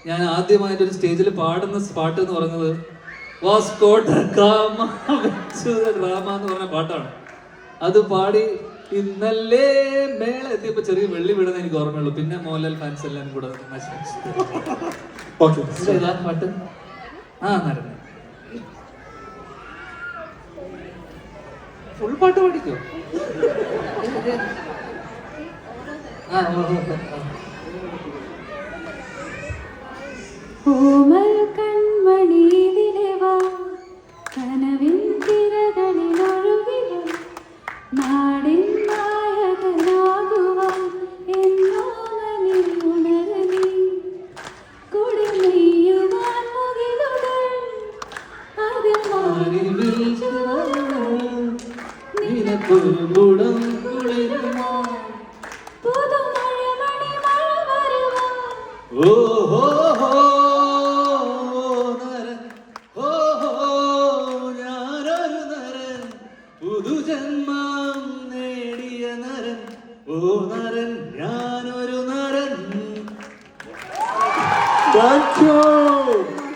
ഞാൻ ആദ്യമായിട്ട് ഒരു സ്റ്റേജിൽ പാടുന്ന പാട്ട് എന്ന് പറയുന്നത് വാസ്കോ ഡ ഗാമ ഡ്രാമ എന്ന് പറഞ്ഞ പാട്ടാണ്. അത് പാടി ഇന്നല്ലേ മേള എത്തിയപ്പോ ചെറിയ വെള്ളി വീടുന്ന എനിക്ക് ഓർമ്മയുള്ളൂ. പിന്നെ മോഹൻലാൽ ഫാൻസ് എല്ലാം കൂടെ പാട്ട് നരൻ ഫുൾ പാട്ട് പാടിക്കോ. ഓമൽ കൺമണിയിലെ വാ കനവിൻ തിരകളിൽ ഒഴുകി നാടിൻ നായകനാകുവാൻ എന്നോ മനിൽ ഉണർന്നി കുടിനെയ്യുവാൻ മുകിലുകൾ അതിൽ മാറി നിനക്കുടം കുളിരുമാ പുതുമഴമണി മഴ വരുവാൻ ഓഹോ പുതുജന്മം നേടിയ നരൻ, ഓ നരൻ ഞാനൊരു നരൻ.